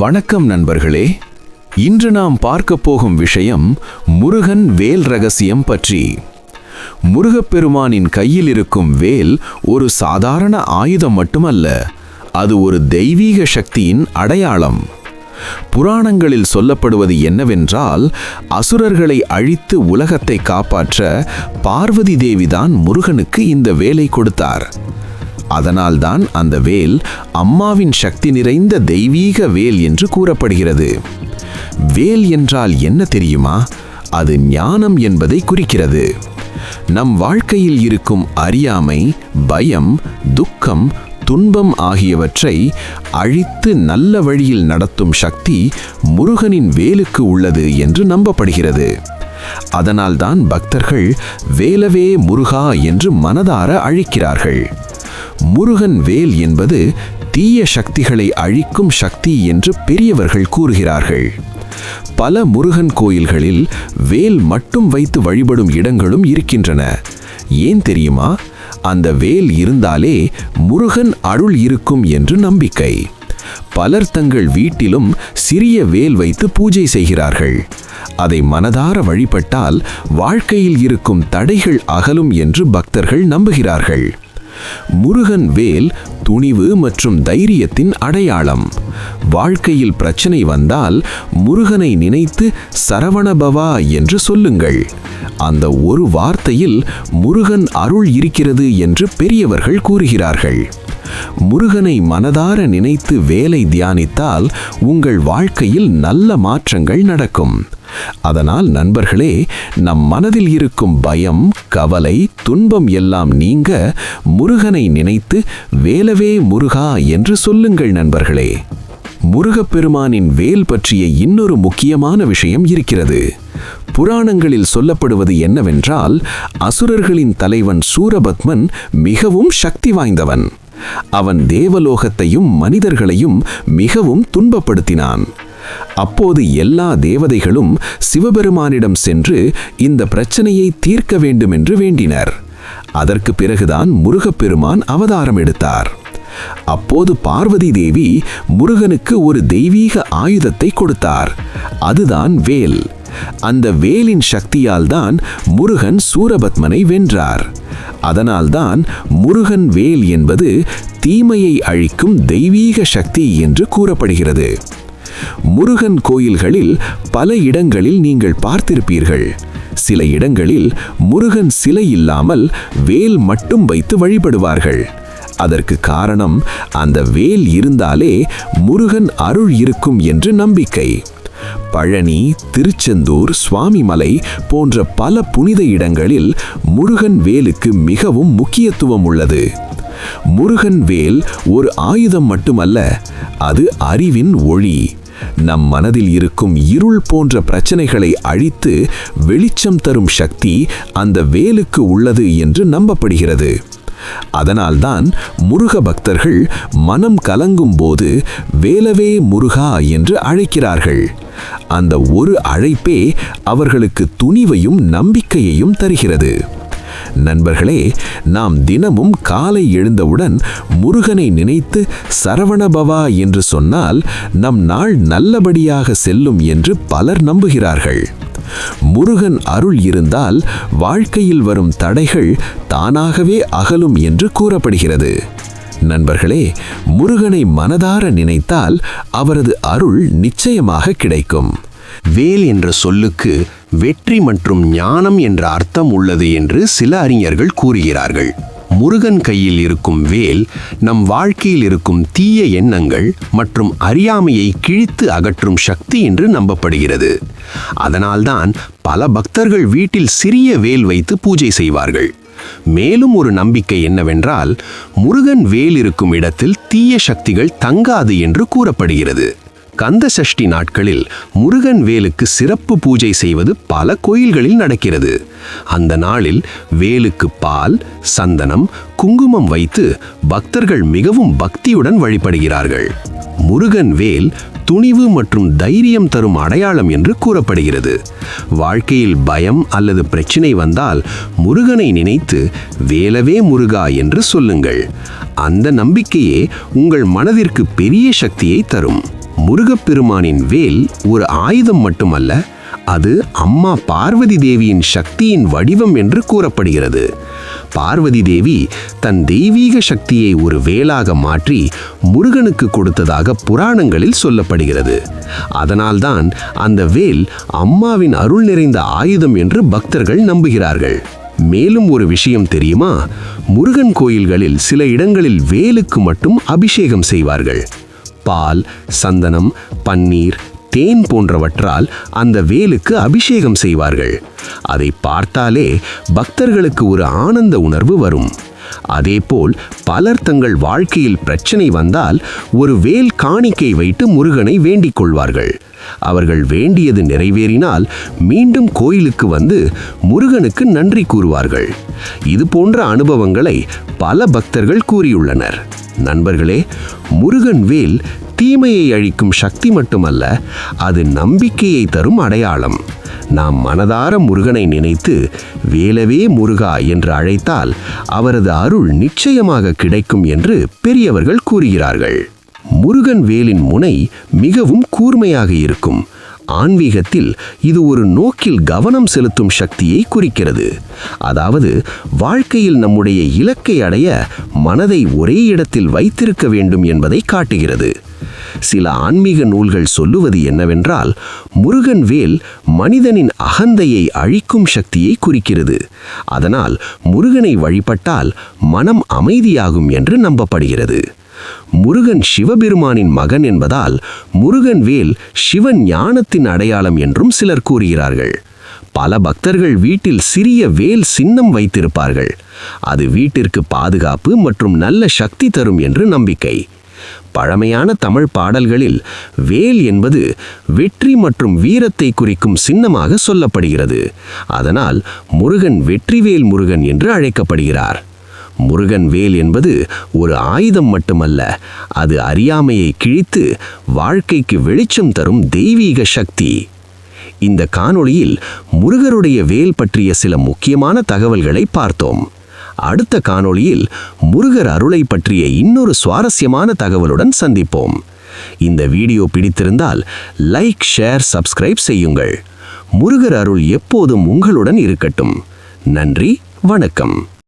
வணக்கம் நண்பர்களே. இன்று நாம் பார்க்க போகும் விஷயம் முருகன் வேல் ரகசியம் பற்றி. முருகப்பெருமானின் கையில் இருக்கும் வேல் ஒரு சாதாரண ஆயுதம் மட்டுமல்ல, அது ஒரு தெய்வீக சக்தியின் அடையாளம். புராணங்களில் சொல்லப்படுவது என்னவென்றால், அசுரர்களை அழித்து உலகத்தை காப்பாற்ற பார்வதி தேவிதான் முருகனுக்கு இந்த வேலை கொடுத்தார். அதனால்தான் அந்த வேல் அம்மாவின் சக்தி நிறைந்த தெய்வீக வேல் என்று கூறப்படுகிறது. வேல் என்றால் என்ன தெரியுமா? அது ஞானம் என்பதை குறிக்கிறது. நம் வாழ்க்கையில் இருக்கும் அறியாமை, பயம், துக்கம், துன்பம் ஆகியவற்றை அழித்து நல்ல வழியில் நடத்தும் சக்தி முருகனின் வேலுக்கு உள்ளது என்று நம்பப்படுகிறது. அதனால்தான் பக்தர்கள் வேலவே முருகா என்று மனதார அழைக்கிறார்கள். முருகன் வேல் என்பது தீய சக்திகளை அழிக்கும் சக்தி என்று பெரியவர்கள் கூறுகிறார்கள். பல முருகன் கோயில்களில் வேல் மட்டும் வைத்து வழிபடும் இடங்களும் இருக்கின்றன. ஏன் தெரியுமா? அந்த வேல் இருந்தாலே முருகன் அருள் இருக்கும் என்று நம்பிக்கை. பலர் தங்கள் வீட்டிலும் சிறிய வேல் வைத்து பூஜை செய்கிறார்கள். அதை மனதார வழிபட்டால் வாழ்க்கையில் இருக்கும் தடைகள் அகலும் என்று பக்தர்கள் நம்புகிறார்கள். முருகன் வேல் துணிவு மற்றும் தைரியத்தின் அடையாளம். வாழ்க்கையில் பிரச்சனை வந்தால் முருகனை நினைத்து சரவணபவா என்று சொல்லுங்கள். அந்த ஒரு வார்த்தையில் முருகன் அருள் இருக்கிறது என்று பெரியவர்கள் கூறுகிறார்கள். முருகனை மனதார நினைத்து வேலை தியானித்தால் உங்கள் வாழ்க்கையில் நல்ல மாற்றங்கள் நடக்கும். அதனால் நண்பர்களே, நம் மனதில் இருக்கும் பயம், கவலை, துன்பம் எல்லாம் நீங்க முருகனை நினைத்து வேலவே முருகா என்று சொல்லுங்கள் நண்பர்களே. முருகப்பெருமானின் வேல் பற்றிய இன்னொரு முக்கியமான விஷயம் இருக்கிறது. புராணங்களில் சொல்லப்படுவது என்னவென்றால், அசுரர்களின் தலைவன் சூரபத்மன் மிகவும் சக்தி வாய்ந்தவன். அவன் தேவலோகத்தையும் மனிதர்களையும் மிகவும் துன்பப்படுத்தினான். அப்போது எல்லா தேவதைகளும் சிவபெருமானிடம் சென்று இந்த பிரச்சனையை தீர்க்க வேண்டும் என்று வேண்டினர். அதற்கு பிறகுதான் முருகப்பெருமான் அவதாரம் எடுத்தார். அப்போது பார்வதி தேவி முருகனுக்கு ஒரு தெய்வீக ஆயுதத்தை கொடுத்தார். அதுதான் வேல். அந்த வேலின் சக்தியால் தான் முருகன் சூரபத்மனை வென்றார். அதனால்தான் முருகன் வேல் என்பது தீமையை அழிக்கும் தெய்வீக சக்தி என்று கூறப்படுகிறது. முருகன் கோயில்களில் பல இடங்களில் நீங்கள் பார்த்திருப்பீர்கள். சில இடங்களில் முருகன் சிலை இல்லாமல் வேல் மட்டும் வைத்து வழிபடுவார்கள். அதற்கு காரணம், அந்த வேல் இருந்தாலே முருகன் அருள் இருக்கும் என்று நம்பிக்கை. பழனி, திருச்செந்தூர், சுவாமிமலை போன்ற பல புனித இடங்களில் முருகன் வேலுக்கு மிகவும் முக்கியத்துவம் உள்ளது. முருகன் வேல் ஒரு ஆயுதம் மட்டுமல்ல, அது அறிவின் ஒளி. நம் மனதில் இருக்கும் இருள் போன்ற பிரச்சனைகளை அழித்து வெளிச்சம் தரும் சக்தி அந்த வேலுக்கு உள்ளது என்று நம்பப்படுகிறது. அதனால்தான் முருக பக்தர்கள் மனம் கலங்கும் போது வேலவே முருகா என்று அழைக்கிறார்கள். அந்த ஒரு அழைப்பே அவர்களுக்கு துணிவையும் நம்பிக்கையையும் தருகிறது. நண்பர்களே, நாம் தினமும் காலை எழுந்தவுடன் முருகனை நினைத்து சரவணபவா என்று சொன்னால் நம் நாள் நல்லபடியாக செல்லும் என்று பலர் நம்புகிறார்கள். முருகன் அருள் இருந்தால் வாழ்க்கையில் வரும் தடைகள் தானாகவே அகலும் என்று கூறப்படுகிறது. நண்பர்களே, முருகனை மனதார நினைத்தால் அவரது அருள் நிச்சயமாக கிடைக்கும். வேல் என்ற சொல்லுக்கு வெற்றி மற்றும் ஞானம் என்ற அர்த்தம் உள்ளது என்று சில அறிஞர்கள் கூறுகிறார்கள். முருகன் கையில் இருக்கும் வேல் நம் வாழ்க்கையில் இருக்கும் தீய எண்ணங்கள் மற்றும் அறியாமையை கிழித்து அகற்றும் சக்தி என்று நம்பப்படுகிறது. அதனால்தான் பல பக்தர்கள் வீட்டில் சிறிய வேல் வைத்து பூஜை செய்வார்கள். மேலும் ஒரு நம்பிக்கை என்னவென்றால், முருகன் வேல் இருக்கும் இடத்தில் தீய சக்திகள் தங்காது என்று கூறப்படுகிறது. கந்த சஷ்டி நாட்களில் முருகன் வேலுக்கு சிறப்பு பூஜை செய்வது பல கோயில்களில் நடக்கிறது. அந்த நாளில் வேலுக்கு பால், சந்தனம், குங்குமம் வைத்து பக்தர்கள் மிகவும் பக்தியுடன் வழிபடுகிறார்கள். முருகன் வேல் துணிவு மற்றும் தைரியம் தரும் அடையாளம் என்று கூறப்படுகிறது. வாழ்க்கையில் பயம் அல்லது பிரச்சினை வந்தால் முருகனை நினைத்து வேலவே முருகா என்று சொல்லுங்கள். அந்த நம்பிக்கையே உங்கள் மனதிற்கு பெரிய சக்தியை தரும். முருகப்பெருமானின் வேல் ஒரு ஆயுதம் மட்டுமல்ல, அது அம்மா பார்வதி தேவியின் சக்தியின் வடிவம் என்று கூறப்படுகிறது. பார்வதி தேவி தன் தெய்வீக சக்தியை ஒரு வேலாக மாற்றி முருகனுக்கு கொடுத்ததாக புராணங்களில் சொல்லப்படுகிறது. அதனால்தான் அந்த வேல் அம்மாவின் அருள் நிறைந்த ஆயுதம் என்று பக்தர்கள் நம்புகிறார்கள். மேலும் ஒரு விஷயம் தெரியுமா? முருகன் கோயில்களில் சில இடங்களில் வேலுக்கு மட்டும் அபிஷேகம் செய்வார்கள். பால், சந்தனம், பன்னீர், தேன் போன்றவற்றால் அந்த வேலுக்கு அபிஷேகம் செய்வார்கள். அதை பார்த்தாலே பக்தர்களுக்கு ஒரு ஆனந்த உணர்வு வரும். அதேபோல் பலர் தங்கள் வாழ்க்கையில் பிரச்சனை வந்தால் ஒரு வேல் காணிக்கை வைத்து முருகனை வேண்டிக் கொள்வார்கள். அவர்கள் வேண்டியது நிறைவேறினால் மீண்டும் கோயிலுக்கு வந்து முருகனுக்கு நன்றி கூறுவார்கள். இது போன்ற அனுபவங்களை பல பக்தர்கள் கூறியுள்ளனர். நண்பர்களே, முருகன் வேல் தீமையை அழிக்கும் சக்தி மட்டுமல்ல, அது நம்பிக்கையை தரும் அடையாளம். நாம் மனதார முருகனை நினைத்து வேலவே முருகா என்று அழைத்தால் அவரது அருள் நிச்சயமாக கிடைக்கும் என்று பெரியவர்கள் கூறுகிறார்கள். முருகன் வேலின் முனை மிகவும் கூர்மையாக இருக்கும். ஆன்மீகத்தில் இது ஒரு நோக்கில் கவனம் செலுத்தும் சக்தியை குறிக்கிறது. அதாவது வாழ்க்கையில் நம்முடைய இலக்கை அடைய மனதை ஒரே இடத்தில் வைத்திருக்க வேண்டும் என்பதை காட்டுகிறது. சில ஆன்மீக நூல்கள் சொல்லுவது என்னவென்றால், முருகன் வேல் மனிதனின் அகந்தையை அழிக்கும் சக்தியை குறிக்கிறது. அதனால் முருகனை வழிபட்டால் மனம் அமைதியாகும் என்று நம்பப்படுகிறது. முருகன் சிவபெருமானின் மகன் என்பதால் முருகன் வேல் சிவன் ஞானத்தின் அடையாளம் என்றும் சிலர் கூறுகிறார்கள். பல பக்தர்கள் வீட்டில் சிறிய வேல் சின்னம் வைத்திருப்பார்கள். அது வீட்டிற்கு பாதுகாப்பு மற்றும் நல்ல சக்தி தரும் என்று நம்பிக்கை. பழமையான தமிழ் பாடல்களில் வேல் என்பது வெற்றி மற்றும் வீரத்தை குறிக்கும் சின்னமாக சொல்லப்படுகிறது. அதனால் முருகன் வெற்றிவேல் முருகன் என்று அழைக்கப்படுகிறார். முருகன் வேல் என்பது ஒரு ஆயுதம் மட்டுமல்ல, அது அறியாமையை கிழித்து வாழ்க்கைக்கு வெளிச்சம் தரும் தெய்வீக சக்தி. இந்த காணொளியில் முருகருடைய வேல் பற்றிய சில முக்கியமான தகவல்களை பார்த்தோம். அடுத்த காணொளியில் முருகர் அருளை பற்றிய இன்னொரு சுவாரஸ்யமான தகவலுடன் சந்திப்போம். இந்த வீடியோ பிடித்திருந்தால் லைக், ஷேர், சப்ஸ்கிரைப் செய்யுங்கள். முருகர் அருள் எப்போதும் உங்களுடன் இருக்கட்டும். நன்றி, வணக்கம்.